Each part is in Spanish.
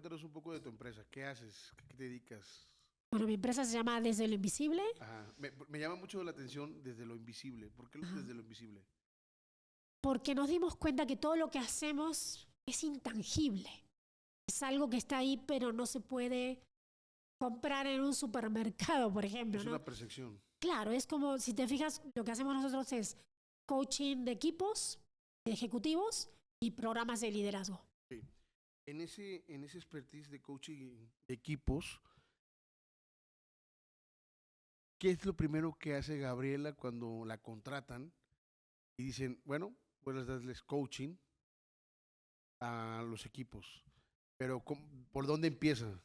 cuéntanos un poco de tu empresa. ¿Qué haces? ¿Qué te dedicas? Bueno, mi empresa se llama Desde lo Invisible. Ajá. Me llama mucho la atención desde lo invisible. ¿Por qué Ajá. desde lo invisible? Porque nos dimos cuenta que todo lo que hacemos es intangible. Es algo que está ahí, pero no se puede comprar en un supermercado, por ejemplo, Es ¿no? una percepción. Claro, es como, si te fijas, lo que hacemos nosotros es coaching de equipos, de ejecutivos y programas de liderazgo. Sí. En ese expertise de coaching de equipos, ¿qué es lo primero que hace Gabriela cuando la contratan y dicen, bueno, puedes darles coaching a los equipos? Pero ¿por dónde empieza?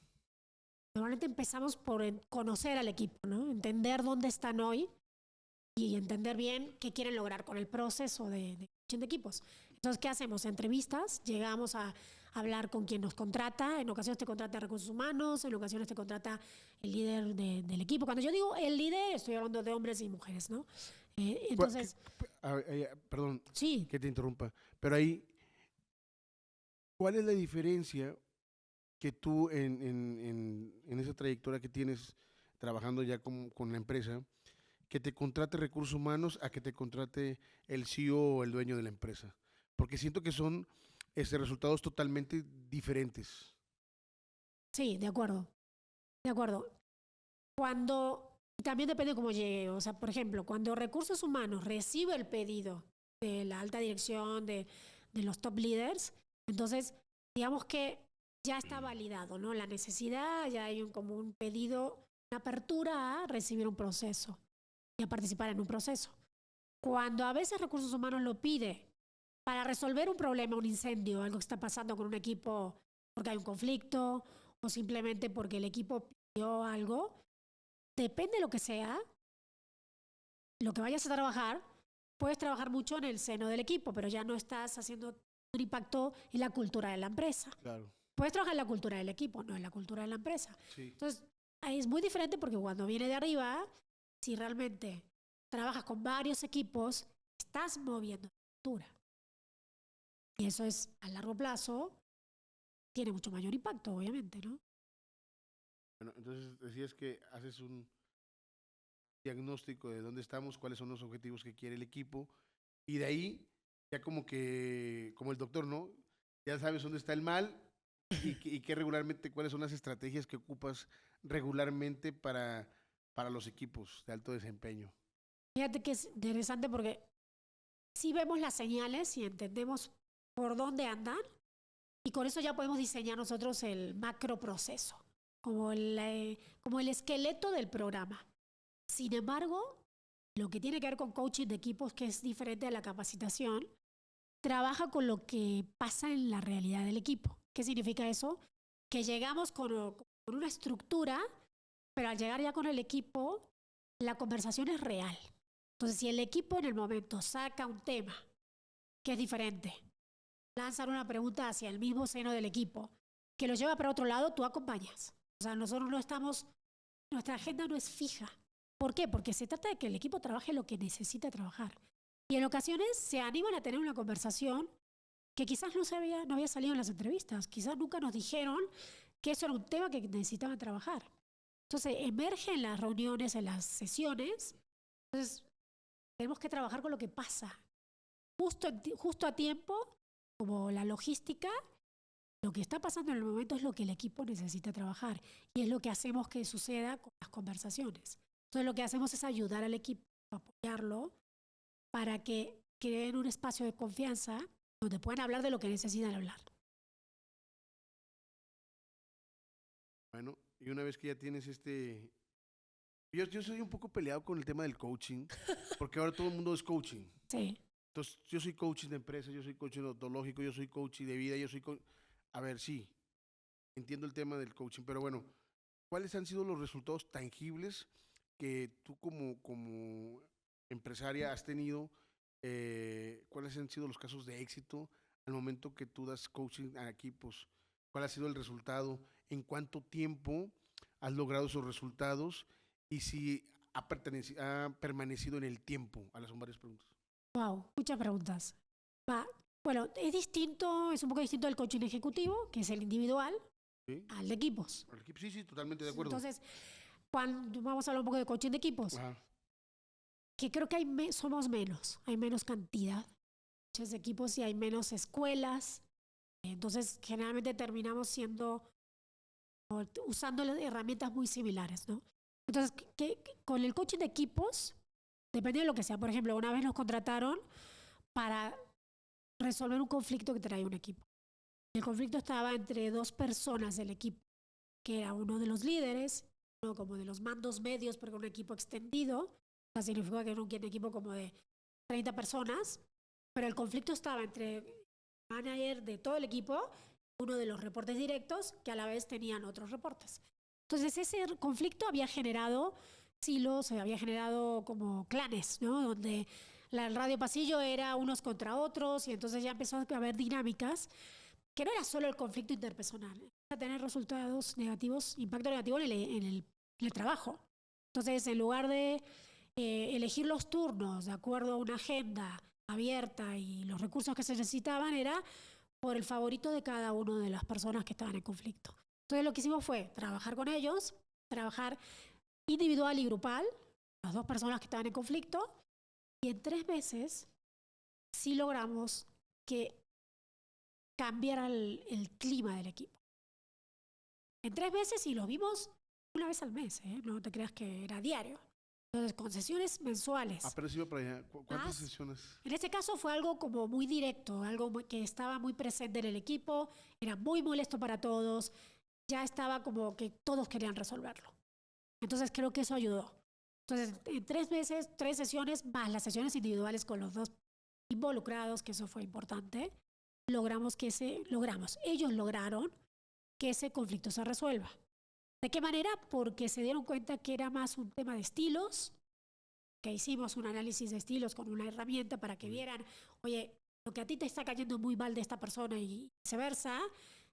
Normalmente empezamos por conocer al equipo, ¿no? Entender dónde están hoy y entender bien qué quieren lograr con el proceso de coaching de equipos. Entonces, ¿qué hacemos? Entrevistas, llegamos a hablar con quien nos contrata, en ocasiones te contrata recursos humanos, en ocasiones te contrata el líder del equipo. Cuando yo digo el líder, estoy hablando de hombres y mujeres, ¿no? Cua- qué- Entonces, Perdón sí, que te interrumpa, pero ahí, ¿cuál es la diferencia que tú en esa trayectoria que tienes trabajando ya con la empresa, que te contrate recursos humanos a que te contrate el CEO o el dueño de la empresa? Porque siento que son resultados totalmente diferentes. sí, de acuerdo, de acuerdo. Cuando, también depende cómo llegue, o sea, por ejemplo, cuando recursos humanos recibe el pedido de la alta dirección, de los top leaders, entonces, digamos que ya está validado, ¿no? La necesidad, ya hay como un pedido, una apertura a recibir un proceso y a participar en un proceso. Cuando a veces recursos humanos lo pide para resolver un problema, un incendio, algo que está pasando con un equipo porque hay un conflicto o simplemente porque el equipo pidió algo, depende de lo que sea, lo que vayas a trabajar, puedes trabajar mucho en el seno del equipo, pero ya no estás haciendo un impacto en la cultura de la empresa. Claro, Puedes trabajar en la cultura del equipo, no en la cultura de la empresa. sí. Entonces, ahí es muy diferente porque cuando viene de arriba, si realmente trabajas con varios equipos, estás moviendo la cultura. Y eso es a largo plazo, tiene mucho mayor impacto, obviamente, ¿no? Bueno, entonces decías que haces un diagnóstico de dónde estamos, cuáles son los objetivos que quiere el equipo, y de ahí, ya como que, como el doctor, ¿no? Ya sabes dónde está el mal y qué regularmente, cuáles son las estrategias que ocupas regularmente para los equipos de alto desempeño. Fíjate que es interesante porque si vemos las señales y entendemos por dónde andan, y con eso ya podemos diseñar nosotros el macro proceso, como el esqueleto del programa. Sin embargo, lo que tiene que ver con coaching de equipos, que es diferente a la capacitación, trabaja con lo que pasa en la realidad del equipo. ¿Qué significa eso? Que llegamos con una estructura, pero al llegar ya con el equipo, la conversación es real. Entonces, si el equipo en el momento saca un tema que es diferente, lanzar una pregunta hacia el mismo seno del equipo, que lo lleva para otro lado, tú acompañas. O sea, nosotros no estamos, nuestra agenda no es fija. ¿Por qué? Porque se trata de que el equipo trabaje lo que necesita trabajar. Y en ocasiones se animan a tener una conversación que quizás no había salido en las entrevistas, quizás nunca nos dijeron que eso era un tema que necesitaban trabajar. Entonces, emerge en las reuniones, en las sesiones. Entonces, tenemos que trabajar con lo que pasa. Justo a tiempo, como la logística, lo que está pasando en el momento es lo que el equipo necesita trabajar y es lo que hacemos que suceda con las conversaciones. Entonces lo que hacemos es ayudar al equipo, apoyarlo para que creen un espacio de confianza donde puedan hablar de lo que necesitan hablar. Bueno, y una vez que ya tienes yo soy un poco peleado con el tema del coaching, porque ahora todo el mundo es coaching. Sí. Entonces, yo soy coaching de empresa, yo soy coaching odontológico, yo soy coaching de vida, yo soy A ver, sí, entiendo el tema del coaching, pero bueno, ¿cuáles han sido los resultados tangibles que tú como empresaria has tenido? ¿Cuáles han sido los casos de éxito al momento que tú das coaching a equipos? ¿Cuál ha sido el resultado? ¿En cuánto tiempo has logrado esos resultados? Y si ha permanecido en el tiempo. A las son varias preguntas. Wow, muchas preguntas. Va. Bueno, es distinto, es un poco distinto del coaching ejecutivo, que es el individual, Sí, al de equipos. al equipo. Sí, sí, totalmente de acuerdo. Entonces, cuando vamos a hablar un poco de coaching de equipos, Ajá. que creo que somos menos, hay menos cantidad de equipos y hay menos escuelas. Entonces, generalmente terminamos usando herramientas muy similares, ¿no? Entonces, con el coaching de equipos, depende de lo que sea. Por ejemplo, una vez nos contrataron para resolver un conflicto que traía un equipo. El conflicto estaba entre dos personas del equipo, que era uno de los líderes, uno como de los mandos medios, porque era un equipo extendido, o sea, significa que era un equipo como de 30 personas, pero el conflicto estaba entre el manager de todo el equipo, uno de los reportes directos, que a la vez tenían otros reportes. Entonces ese conflicto había generado silos, había generado como clanes, ¿no? Donde el radio pasillo era unos contra otros y entonces ya empezó a haber dinámicas que no era solo el conflicto interpersonal, a tener resultados negativos, impacto negativo en el trabajo. Entonces, en lugar de elegir los turnos de acuerdo a una agenda abierta y los recursos que se necesitaban, era por el favorito de cada una de las personas que estaban en conflicto. Entonces, lo que hicimos fue trabajar con ellos, trabajar individual y grupal, las dos personas que estaban en conflicto, y en 3 meses sí logramos que cambiara el clima del equipo. En 3 meses y lo vimos una vez al mes, ¿eh? No te creas que era diario. Entonces, con sesiones mensuales. Pero sí iba para allá. ¿Cuántas Más, sesiones? en este caso fue algo como muy directo, algo que estaba muy presente en el equipo, era muy molesto para todos, ya estaba como que todos querían resolverlo. Entonces creo que eso ayudó. Entonces, en 3 meses, 3 sesiones, más las sesiones individuales con los dos involucrados, que eso fue importante, ellos lograron que ese conflicto se resuelva. ¿De qué manera? Porque se dieron cuenta que era más un tema de estilos, que hicimos un análisis de estilos con una herramienta para que vieran, oye, lo que a ti te está cayendo muy mal de esta persona y viceversa,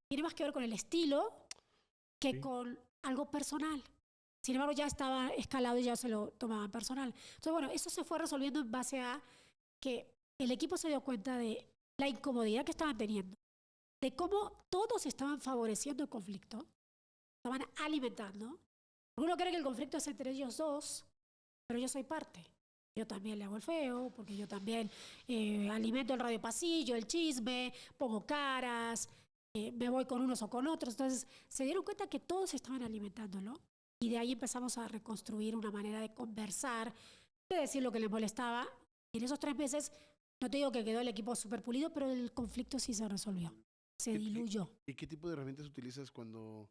tiene más que ver con el estilo que Sí. con algo personal. Sin embargo, ya estaba escalado y ya se lo tomaban personal. Entonces, bueno, eso se fue resolviendo en base a que el equipo se dio cuenta de la incomodidad que estaban teniendo, de cómo todos estaban favoreciendo el conflicto, estaban alimentando. Uno cree que el conflicto es entre ellos dos, pero yo soy parte. Yo también le hago el feo, porque yo también alimento el radio pasillo, el chisme, pongo caras, me voy con unos o con otros. Entonces se dieron cuenta que todos estaban alimentándolo y de ahí empezamos a reconstruir una manera de conversar, de decir lo que les molestaba. Y en esos 3 meses, no te digo que quedó el equipo súper pulido, pero el conflicto sí se resolvió, se diluyó. ¿Y qué tipo de herramientas utilizas cuando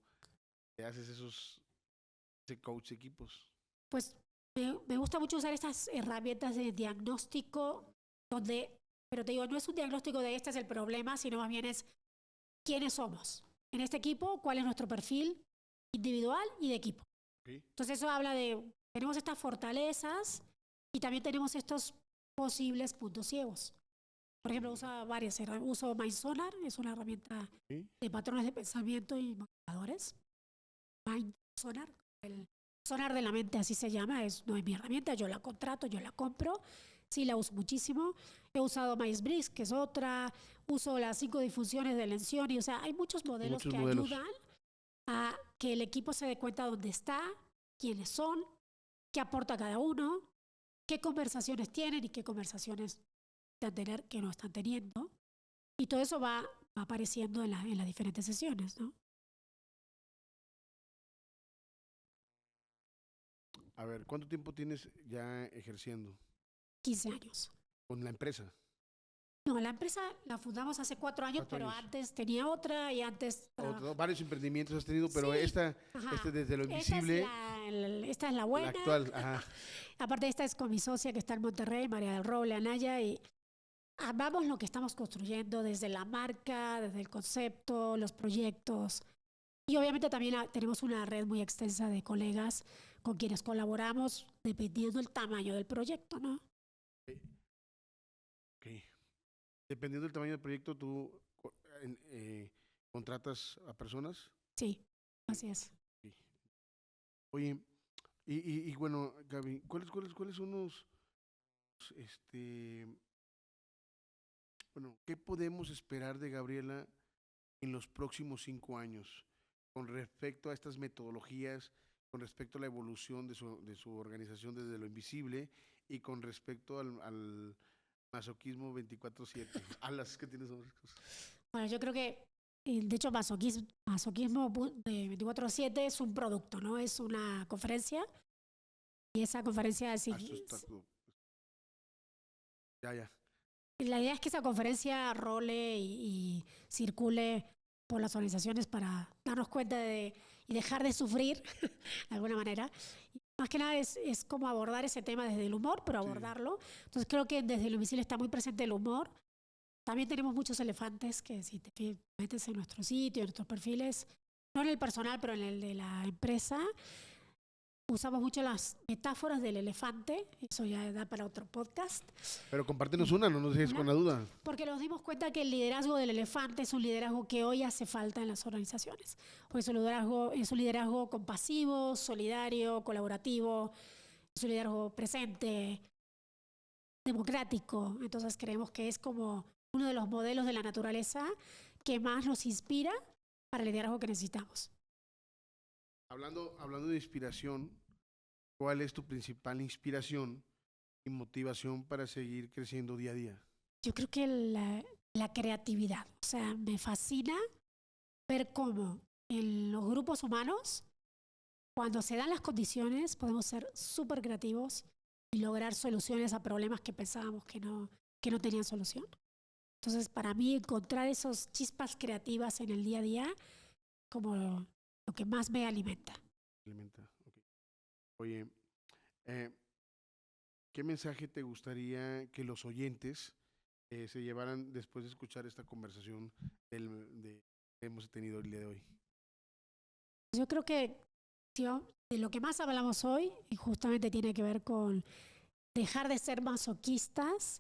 te haces ese coach de equipos? Pues me gusta mucho usar estas herramientas de diagnóstico, pero te digo, no es un diagnóstico de este es el problema, sino más bien es quiénes somos. En este equipo, cuál es nuestro perfil individual y de equipo. Okay. Entonces eso habla de, tenemos estas fortalezas y también tenemos estos posibles puntos ciegos. Por ejemplo, uso MindSonar, es una herramienta de patrones de pensamiento y motivadores. MindSonar, el sonar de la mente, así se llama, no es mi herramienta, yo la contrato, yo la compro, sí la uso muchísimo. He usado Myers-Briggs, que es otra, uso las 5 difusiones de Lencioni, o sea, hay muchos modelos que ayudan a que el equipo se dé cuenta dónde está, quiénes son, qué aporta cada uno, qué conversaciones tienen y qué conversaciones están tener que no están teniendo. Y todo eso va apareciendo en las diferentes sesiones, ¿no? A ver, ¿cuánto tiempo tienes ya ejerciendo? 15 años. ¿Con la empresa? No, la empresa la fundamos hace 4 años, 4 pero años. antes tenía otra y antes... Varios emprendimientos has tenido, pero Sí, esta desde lo invisible. Esta es la buena. La actual, ajá. Aparte, esta es con mi socia que está en Monterrey, María del Roble, Anaya, y amamos lo que estamos construyendo desde la marca, desde el concepto, los proyectos. Y obviamente también tenemos una red muy extensa de colegas con quienes colaboramos dependiendo del tamaño del proyecto, ¿no? Okay. Dependiendo del tamaño del proyecto, ¿tú contratas a personas? Sí, así es. Okay. Oye, y bueno, Gaby, ¿cuáles son bueno, qué podemos esperar de Gabriela en los próximos 5 años? con respecto a estas metodologías, con respecto a la evolución de su organización desde lo invisible y con respecto al masoquismo 24/7. Alas, que tienes otras cosas. Bueno, yo creo que, de hecho, masoquismo de 24/7 es un producto, ¿no? Es una conferencia y esa conferencia, Esto está ya. la idea es que esa conferencia role y circule por las organizaciones para darnos cuenta y dejar de sufrir de alguna manera. Y más que nada es como abordar ese tema desde el humor, pero Sí. abordarlo. Entonces creo que desde lo invisible está muy presente el humor. También tenemos muchos elefantes que si te metes en nuestro sitio, en nuestros perfiles, no en el personal, pero en el de la empresa, usamos mucho las metáforas del elefante. Eso ya da para otro podcast. Pero compártenos una, no nos dejes Una. con la duda. Porque nos dimos cuenta que el liderazgo del elefante es un liderazgo que hoy hace falta en las organizaciones. Pues es un liderazgo compasivo, solidario, colaborativo, es un liderazgo presente, democrático. Entonces creemos que es como uno de los modelos de la naturaleza que más nos inspira para el liderazgo que necesitamos. Hablando de inspiración, ¿cuál es tu principal inspiración y motivación para seguir creciendo día a día? Yo creo que la creatividad. O sea, me fascina ver cómo en los grupos humanos, cuando se dan las condiciones, podemos ser súper creativos y lograr soluciones a problemas que pensábamos que no tenían solución. Entonces, para mí, encontrar esas chispas creativas en el día a día, como lo que más me alimenta. Okay. Oye, ¿qué mensaje te gustaría que los oyentes se llevaran después de escuchar esta conversación que hemos tenido el día de hoy? Yo creo que de lo que más hablamos hoy, y justamente tiene que ver con dejar de ser masoquistas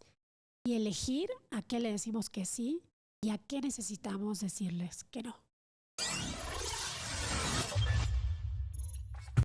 y elegir a qué le decimos que sí y a qué necesitamos decirles que no.